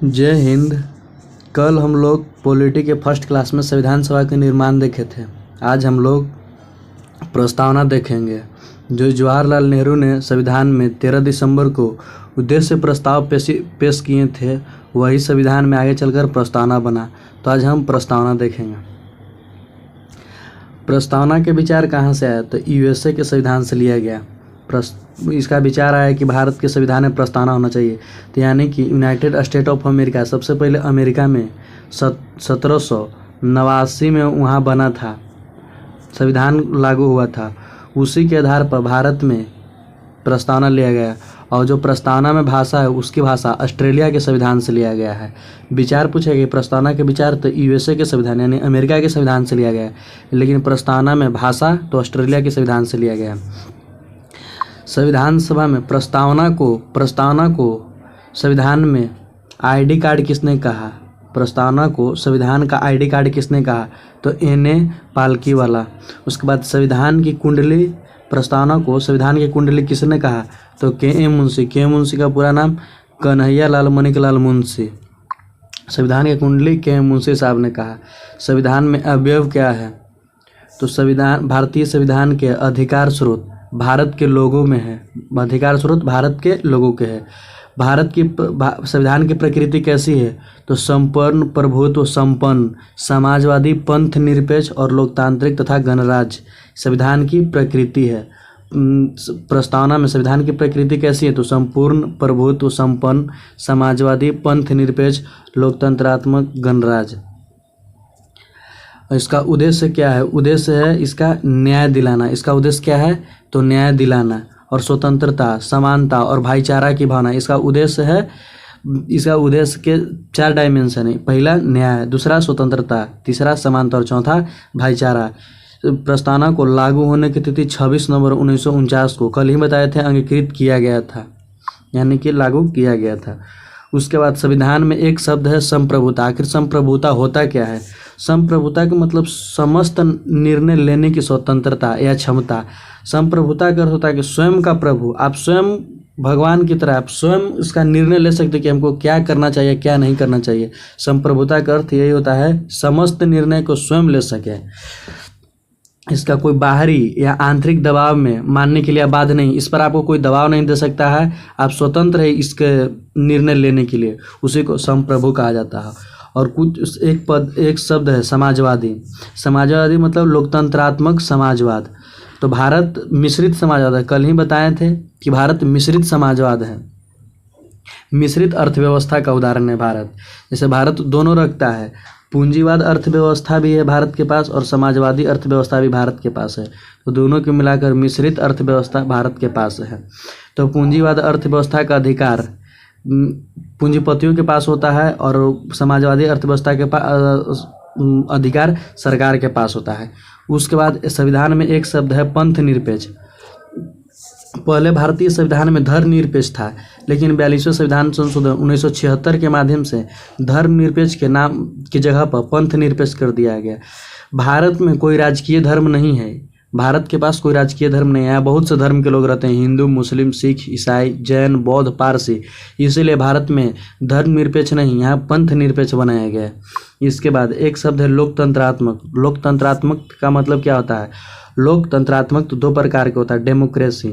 जय हिंद। कल हम लोग पॉलिटी के फर्स्ट क्लास में संविधान सभा के निर्माण देखे थे। आज हम लोग प्रस्तावना देखेंगे जो जवाहरलाल नेहरू ने संविधान में 13 दिसंबर को उद्देश्य प्रस्ताव पेश किए थे। वही संविधान में आगे चलकर प्रस्तावना बना। तो आज हम प्रस्तावना देखेंगे। प्रस्तावना के विचार कहाँ से आया? तो यूएसए के संविधान से लिया गया। इसका विचार आया कि भारत के संविधान में प्रस्तावना होना चाहिए। तो यानी कि यूनाइटेड स्टेट ऑफ अमेरिका सबसे पहले अमेरिका में 1789 में वहाँ बना था, संविधान लागू हुआ था। उसी के आधार पर भारत में प्रस्तावना लिया गया और जो प्रस्तावना में भाषा है उसकी भाषा ऑस्ट्रेलिया के संविधान से लिया गया है। विचार पूछे गए प्रस्तावना के विचार तो यूएसए के संविधान यानी अमेरिका के संविधान से लिया गया है, लेकिन प्रस्तावना में भाषा तो ऑस्ट्रेलिया के संविधान से लिया गया है। संविधान सभा में प्रस्तावना को संविधान में आईडी कार्ड किसने कहा? प्रस्तावना को संविधान का आईडी कार्ड किसने कहा? तो एन.ए. पालकी वाला। उसके बाद संविधान की कुंडली, प्रस्तावना को संविधान की कुंडली किसने कहा? तो के.एम. मुंशी। के.एम. मुंशी का पूरा नाम कन्हैया लाल मणिकलाल मुंशी। संविधान की कुंडली के.एम. मुंशी साहब ने कहा। संविधान में अवयव क्या है? तो भारतीय संविधान के अधिकार स्रोत भारत के लोगों में है। अधिकार स्रोत भारत के लोगों के है। भारत की संविधान की प्रकृति कैसी है? तो संपूर्ण प्रभुत्व संपन्न, समाजवादी, पंथ निरपेक्ष और लोकतांत्रिक तथा गणराज्य संविधान की प्रकृति है। प्रस्तावना में संविधान की प्रकृति कैसी है? तो संपूर्ण प्रभुत्व संपन्न, समाजवादी, पंथ निरपेक्ष, लोकतंत्रात्मक, गणराज्य। इसका उद्देश्य क्या है? उद्देश्य है इसका न्याय दिलाना। इसका उद्देश्य क्या है? तो न्याय दिलाना और स्वतंत्रता, समानता और भाईचारा की भावना। इसका उद्देश्य है। इसका उद्देश्य के 4 डायमेंशन है। पहला न्याय, दूसरा स्वतंत्रता, तीसरा समानता और चौथा भाईचारा। प्रस्तावना को लागू होने की तिथि 26 नवंबर 1949 को, कल ही बताए थे, अंगीकृत किया गया था, यानी कि लागू किया गया था। उसके बाद संविधान में एक शब्द है संप्रभुता। आखिर संप्रभुता होता क्या है? संप्रभुता का मतलब समस्त निर्णय लेने की स्वतंत्रता या क्षमता। संप्रभुता का अर्थ होता है कि स्वयं का प्रभु, आप स्वयं भगवान की तरह आप स्वयं इसका निर्णय ले सकते कि हमको क्या करना चाहिए, क्या नहीं करना चाहिए। संप्रभुता का अर्थ यही होता है समस्त निर्णय को स्वयं ले सके। इसका कोई बाहरी या आंतरिक दबाव में मानने के लिए बाध्य नहीं। इस पर आपको कोई दबाव नहीं दे सकता है। आप स्वतंत्र है इसके निर्णय लेने के लिए। उसी को संप्रभु कहा जाता है। और कुछ एक शब्द है समाजवादी। समाजवादी मतलब लोकतंत्रात्मक समाजवाद। तो भारत मिश्रित समाजवाद है। कल ही बताए थे कि भारत मिश्रित समाजवाद है। मिश्रित अर्थव्यवस्था का उदाहरण है भारत। जैसे भारत दोनों रखता है, पूंजीवाद अर्थव्यवस्था भी है भारत के पास और समाजवादी अर्थव्यवस्था भी भारत के पास है। तो दोनों को मिलाकर मिश्रित अर्थव्यवस्था भारत के पास है। तो पूंजीवाद अर्थव्यवस्था का अधिकार पूंजीपतियों के पास होता है और समाजवादी अर्थव्यवस्था के पास अधिकार सरकार के पास होता है। उसके बाद संविधान में एक शब्द है पंथ निरपेक्ष। पहले भारतीय संविधान में धर्म निरपेक्ष था, लेकिन 42वें संविधान संशोधन 1976 के माध्यम से धर्म निरपेक्ष के नाम की जगह पर पंथ निरपेक्ष कर दिया गया। भारत में कोई राजकीय धर्म नहीं है। भारत के पास कोई राजकीय धर्म नहीं है। यहाँ बहुत से धर्म के लोग रहते हैं, हिंदू, मुस्लिम, सिख, ईसाई, जैन, बौद्ध, पारसी। इसीलिए भारत में धर्म निरपेक्ष नहीं, यहाँ पंथ निरपेक्ष बनाया गया है। इसके बाद एक शब्द है लोकतंत्रात्मक। लोकतंत्रात्मक का मतलब क्या होता है? लोकतंत्रात्मक तो 2 प्रकार के होता है। डेमोक्रेसी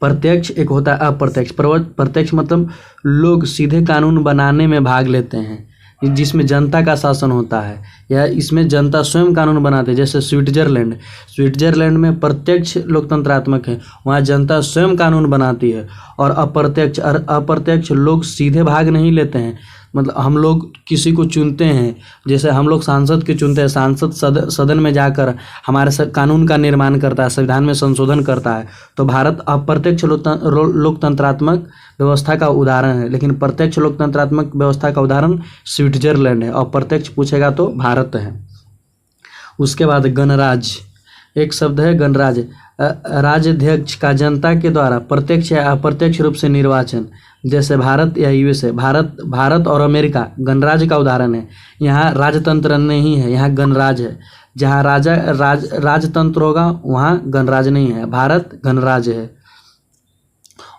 प्रत्यक्ष, एक होता है अप्रत्यक्ष। प्रत्यक्ष मतलब लोग सीधे कानून बनाने में भाग लेते हैं, जिसमें जनता का शासन होता है, या इसमें जनता स्वयं कानून बनाते हैं। जैसे स्विट्जरलैंड में प्रत्यक्ष लोकतंत्रात्मक है, वहाँ जनता स्वयं कानून बनाती है। और अप्रत्यक्ष लोग सीधे भाग नहीं लेते हैं, मतलब हम लोग किसी को चुनते हैं। जैसे हम लोग सांसद के चुनते हैं, सांसद सदन में जाकर हमारे कानून का निर्माण करता है, संविधान में संशोधन करता है। तो भारत अप्रत्यक्ष लोकतंत्रात्मक व्यवस्था का उदाहरण है, लेकिन प्रत्यक्ष लोकतंत्रात्मक व्यवस्था का उदाहरण स्विट्जरलैंड है। और प्रत्यक्ष पूछेगा तो भारत है। उसके बाद गणराज्य, एक शब्द है गणराज्य। राज्याध्यक्ष का जनता के द्वारा प्रत्यक्ष या अप्रत्यक्ष रूप से निर्वाचन। जैसे भारत या यूएसए, भारत और अमेरिका गणराज्य का उदाहरण है। यहाँ राजतंत्र नहीं है, यहाँ गणराज्य है। जहाँ राजतंत्र होगा वहाँ गणराज्य नहीं है, भारत गणराज्य है।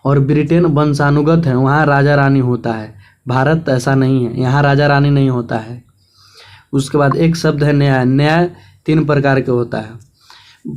और ब्रिटेन वंशानुगत है, वहाँ राजा रानी होता है। भारत ऐसा नहीं है, यहाँ राजा रानी नहीं होता है। उसके बाद एक शब्द है न्याय। न्याय 3 प्रकार के होता है।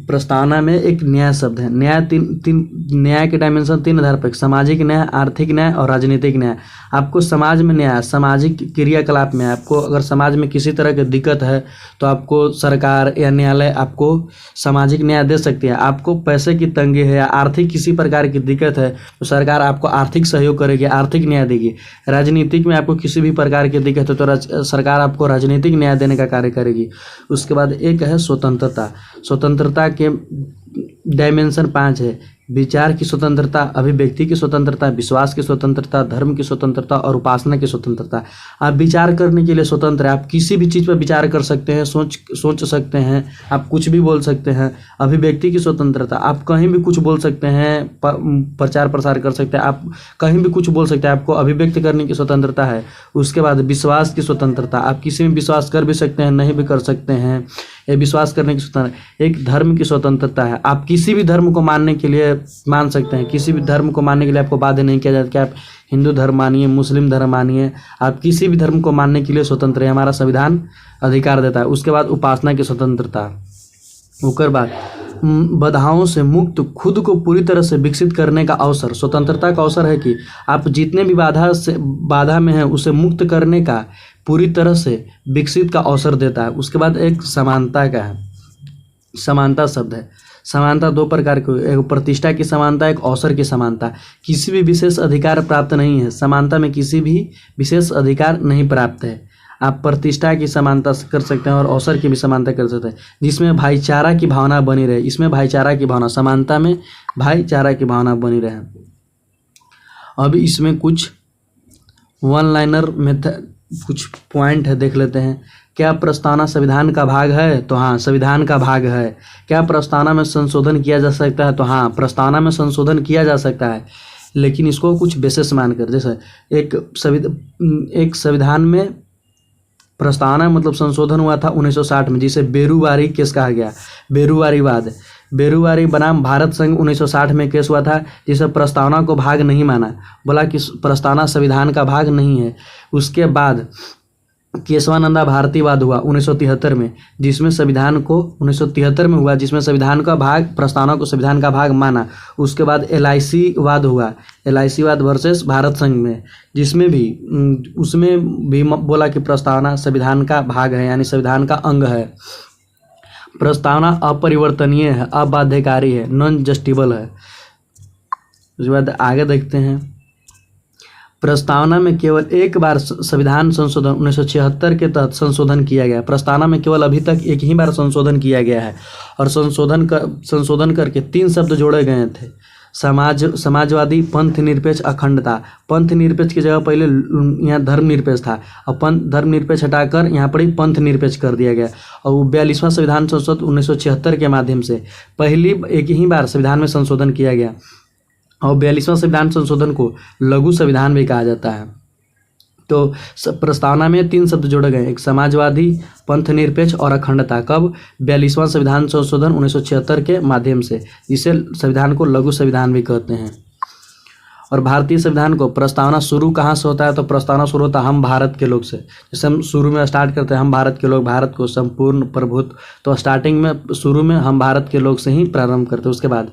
प्रस्तावना में एक न्याय शब्द है। न्याय के डायमेंशन 3 आधार पर, सामाजिक न्याय, आर्थिक न्याय और राजनीतिक न्याय। आपको समाज में न्याय, सामाजिक क्रियाकलाप में आपको अगर समाज में किसी तरह की दिक्कत है तो आपको सरकार या न्यायालय आपको सामाजिक न्याय दे सकती है। आपको पैसे की तंगी है या आर्थिक किसी प्रकार की दिक्कत है तो सरकार आपको आर्थिक सहयोग करेगी, आर्थिक न्याय देगी। राजनीतिक में आपको किसी भी प्रकार की दिक्कत है तो सरकार आपको राजनीतिक न्याय देने का कार्य करेगी। उसके बाद एक है स्वतंत्रता। स्वतंत्रता के डायमेंशन 5 है। विचार की स्वतंत्रता, अभिव्यक्ति की स्वतंत्रता, विश्वास की स्वतंत्रता, धर्म की स्वतंत्रता और उपासना की स्वतंत्रता। आप विचार करने के लिए स्वतंत्र है। आप किसी भी चीज़ पर विचार कर सकते हैं, सोच सकते हैं, आप कुछ भी बोल सकते हैं। अभिव्यक्ति की स्वतंत्रता, आप कहीं भी कुछ बोल सकते हैं, प्रचार प्रसार कर सकते हैं, आप कहीं भी कुछ बोल सकते हैं, आपको अभिव्यक्त करने की स्वतंत्रता है। उसके बाद विश्वास की स्वतंत्रता, आप किसी में विश्वास कर भी सकते हैं, नहीं भी कर सकते हैं, ये विश्वास करने की स्वतंत्रता। एक धर्म की स्वतंत्रता है। आप किसी भी धर्म को मानने के लिए मान सकते हैं, किसी भी धर्म को मानने के लिए आपको बाध्य नहीं किया जाता कि आप हिंदू धर्म मानिए, मुस्लिम धर्म मानिए, आप किसी भी धर्म को मानने के लिए स्वतंत्र है, हमारा संविधान अधिकार देता है। उसके बाद उपासना की स्वतंत्रता। उसके बाद बाधाओं से मुक्त खुद को पूरी तरह से विकसित करने का अवसर। स्वतंत्रता का अवसर है कि आप जितने भी बाधा में हैं उसे मुक्त करने का, पूरी तरह से विकसित का अवसर देता है। उसके बाद एक समानता का है। समानता शब्द है। समानता 2 प्रकार की, एक प्रतिष्ठा की समानता, एक अवसर की समानता। किसी भी विशेष अधिकार प्राप्त नहीं है, समानता में किसी भी विशेष अधिकार नहीं प्राप्त है। आप प्रतिष्ठा की समानता कर सकते हैं और अवसर की भी समानता कर सकते हैं, जिसमें भाईचारा की भावना बनी रहे। इसमें भाईचारा की भावना, समानता में भाईचारा की भावना बनी रहे। अब इसमें कुछ वन लाइनर मेथड, कुछ पॉइंट है, देख लेते हैं। क्या प्रस्तावना संविधान का भाग है? तो हाँ, संविधान का भाग है। क्या प्रस्तावना में संशोधन किया जा सकता है? तो हाँ, प्रस्तावना में संशोधन किया जा सकता है, लेकिन इसको कुछ बेसिस मानकर। जैसे एक संविधान में प्रस्तावना मतलब संशोधन हुआ था 1960 में, जिसे बेरुवारी केस कहा गया। बेरुवारी बनाम भारत संघ 1960 में केस हुआ था, जिसे प्रस्तावना को भाग नहीं माना, बोला कि प्रस्तावना संविधान का भाग नहीं है। उसके बाद केशवानंदा भारतीवाद हुआ 1973 में, जिसमें संविधान को 1973 में हुआ, जिसमें संविधान का भाग, प्रस्तावना को संविधान का भाग माना। उसके बाद LIC वाद हुआ, LIC वाद वर्सेस भारत संघ में, जिसमें भी उसमें भी बोला कि प्रस्तावना संविधान का भाग है, यानी संविधान का अंग है। प्रस्तावना अपरिवर्तनीय है, अबाध्यकारी है, नॉन जस्टिबल है। उसके बाद आगे देखते हैं। प्रस्तावना में केवल एक बार संविधान संशोधन 1976 के तहत संशोधन किया गया। प्रस्तावना में केवल अभी तक एक ही बार संशोधन किया गया है, और संशोधन करके 3 शब्द जोड़े गए थे। समाजवादी, पंथ निरपेक्ष, अखंडता। पंथ निरपेक्ष की जगह पहले यहाँ धर्मनिरपेक्ष था, और धर्मनिरपेक्ष हटाकर यहाँ पर ही पंथ निरपेक्ष कर दिया गया। और 42वां संविधान संशोधन 1976 के माध्यम से पहली एक ही बार संविधान में संशोधन किया गया। और 42वां संविधान संशोधन को लघु संविधान भी कहा जाता है। तो प्रस्तावना में 3 शब्द जोड़े गए, एक समाजवादी, पंथ निरपेक्ष और अखंडता। कब? 42वां संविधान संशोधन 1976 के माध्यम से, जिसे संविधान को लघु संविधान भी कहते हैं। और भारतीय संविधान को प्रस्तावना शुरू कहाँ से होता है? तो प्रस्तावना शुरू होता है हम भारत के लोग से। जैसे हम शुरू में स्टार्ट करते हैं हम भारत के लोग, भारत को संपूर्ण प्रभुत्व, तो स्टार्टिंग में शुरू में हम भारत के लोग से ही प्रारंभ करते हैं। उसके बाद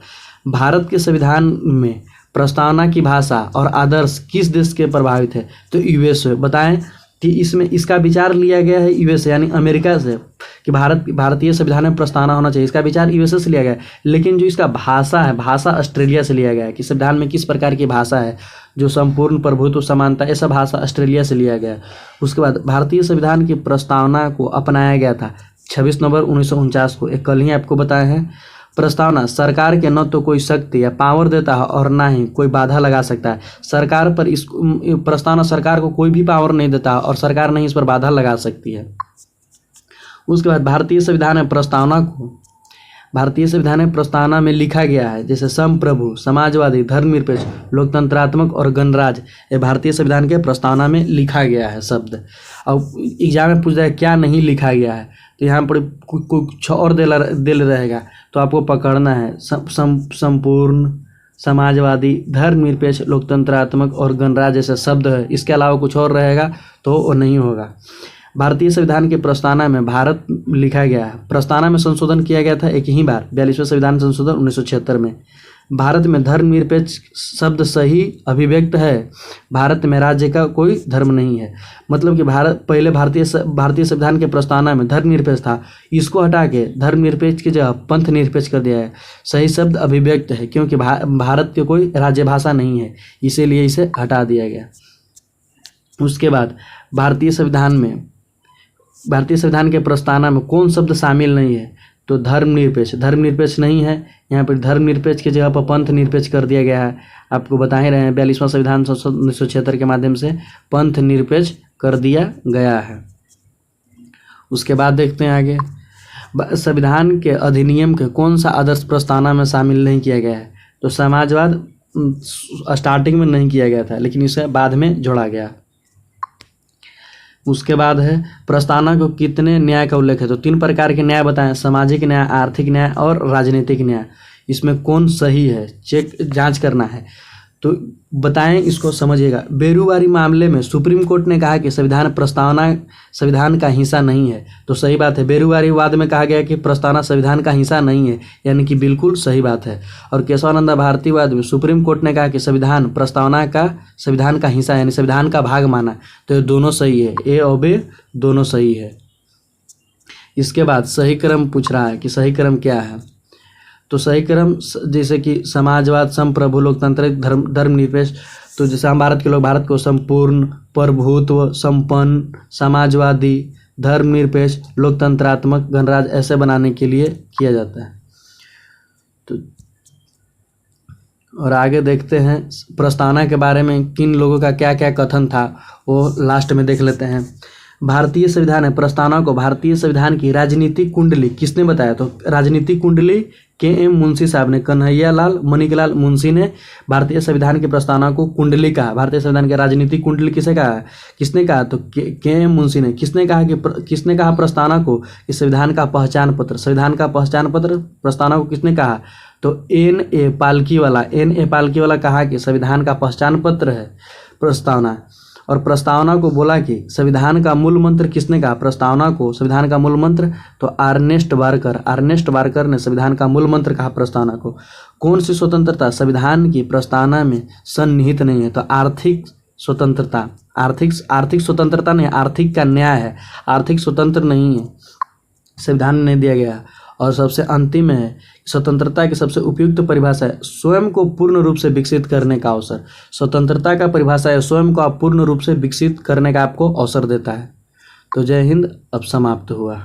भारत के संविधान में प्रस्तावना की भाषा और आदर्श किस देश के प्रभावित है? तो USA। बताएं कि इसमें इसका विचार लिया गया है USA यानी अमेरिका से, कि भारतीय संविधान में प्रस्तावना होना चाहिए। इसका विचार USA से लिया गया है, लेकिन जो इसका भाषा है, भाषा ऑस्ट्रेलिया से लिया गया है, कि संविधान में किस प्रकार की भाषा है, जो संपूर्ण प्रभुत्व, समानता, ऐसा भाषा ऑस्ट्रेलिया से लिया गया है। उसके बाद भारतीय संविधान की प्रस्तावना को अपनाया गया था 26 नवंबर 1949 को। एक कल ही आपको बताया है। प्रस्तावना सरकार के न तो कोई शक्ति या पावर देता है और ना ही कोई बाधा लगा सकता है। सरकार पर इस प्रस्तावना सरकार को कोई भी पावर नहीं देता और सरकार नहीं इस पर बाधा लगा सकती है। उसके बाद भारतीय संविधान में प्रस्तावना में लिखा गया है, जैसे संप्रभु, समाजवादी, धर्मनिरपेक्ष, लोकतंत्रात्मक और गणराज्य, ये भारतीय संविधान के प्रस्तावना में लिखा गया है शब्द। और एग्जाम में पूछ रहा है क्या नहीं लिखा गया है, तो यहाँ पर कुछ और दिल रहेगा, तो आपको पकड़ना है। संपूर्ण, समाजवादी, धर्मनिरपेक्ष, लोकतंत्रात्मक और गणराज्य जैसे शब्द है, इसके अलावा कुछ और रहेगा तो वो नहीं होगा। भारतीय संविधान के प्रस्तावना में भारत लिखा गया है। प्रस्तावना में संशोधन किया गया था एक ही बार, 42वें संविधान संशोधन 1976 में। भारत में धर्मनिरपेक्ष शब्द सही अभिव्यक्त है। भारत में राज्य का कोई धर्म नहीं है। मतलब कि पहले भारतीय संविधान के प्रस्तावना में धर्मनिरपेक्ष था, इसको हटा के धर्मनिरपेक्ष की जगह पंथ निरपेक्ष कर दिया है। सही शब्द अभिव्यक्त है, क्योंकि भारत की कोई राज्य भाषा नहीं है, इसीलिए इसे हटा दिया गया। उसके बाद भारतीय संविधान के प्रस्तावना में कौन शब्द शामिल नहीं है, तो धर्मनिरपेक्ष नहीं है। यहाँ पर धर्मनिरपेक्ष की जगह पर पंथ निरपेक्ष कर दिया गया है। आपको बता ही रहे हैं, 42वां संविधान संशोधन 1976 के माध्यम से पंथ निरपेक्ष कर दिया गया है। उसके बाद देखते हैं आगे, संविधान के अधिनियम के कौन सा आदर्श प्रस्तावना में शामिल नहीं किया गया है, तो समाजवाद स्टार्टिंग में नहीं किया गया था, लेकिन इसे बाद में जोड़ा गया। उसके बाद है प्रस्तावना को कितने न्याय का उल्लेख है, तो 3 प्रकार के न्याय बताएं, सामाजिक न्याय, आर्थिक न्याय और राजनीतिक न्याय। इसमें कौन सही है जांच करना है, तो बताएं, इसको समझिएगा। बेरुवारी मामले में सुप्रीम कोर्ट ने कहा कि संविधान प्रस्तावना संविधान का हिस्सा नहीं है, तो सही बात है। बेरुवारी वाद में कहा गया कि प्रस्तावना संविधान का हिस्सा नहीं है, यानी कि बिल्कुल सही बात है। और केशवानंद भारती वाद में सुप्रीम कोर्ट ने कहा कि संविधान प्रस्तावना का संविधान का हिस्सा यानी संविधान का भाग माना, तो ये दोनों सही है, ए और बे दोनों सही है। इसके बाद सही क्रम पूछ रहा है कि सही क्रम क्या है, तो सही क्रम जैसे कि समाजवाद, संप्रभु, लोकतांत्रिक, धर्मनिरपेक्ष, तो जैसे हम भारत के लोग भारत को संपूर्ण, प्रभुत्व, संपन्न, समाजवादी, धर्मनिरपेक्ष, लोकतंत्रात्मक, गणराज्य ऐसे बनाने के लिए किया जाता है। तो और आगे देखते हैं प्रस्तावना के बारे में किन लोगों का क्या क्या कथन था, वो लास्ट में देख लेते हैं। भारतीय संविधान है प्रस्तावना को भारतीय संविधान की राजनीतिक कुंडली किसने बताया, तो राजनीतिक कुंडली के.एम. मुंशी साहब ने, कन्हैया लाल मणिकलाल मुंशी ने भारतीय संविधान की प्रस्तावना को कुंडली कहा। भारतीय संविधान की राजनीतिक कुंडली किसे कहा, किसने कहा, तो के.एम. मुंशी ने। किसने कहा प्रस्तावना को कि संविधान का पहचान पत्र प्रस्तावना को किसने कहा, तो N.A. पालकी वाला कहा कि संविधान का पहचान पत्र है प्रस्तावना। और प्रस्तावना को बोला कि संविधान का मूल मंत्र किसने कहा, प्रस्तावना को संविधान का मूल मंत्र, तो अर्नेस्ट बार्कर ने संविधान का मूल मंत्र कहा प्रस्तावना को। कौन सी स्वतंत्रता संविधान की प्रस्तावना में सन्निहित नहीं है, तो आर्थिक स्वतंत्रता नहीं, आर्थिक का न्याय है, आर्थिक स्वतंत्र नहीं है, संविधान में नहीं दिया गया। और सबसे अंतिम है स्वतंत्रता की सबसे उपयुक्त परिभाषा है स्वयं को पूर्ण रूप से विकसित करने का अवसर। स्वतंत्रता का परिभाषा है स्वयं को आप पूर्ण रूप से विकसित करने का आपको अवसर देता है। तो जय हिंद, अब समाप्त हुआ।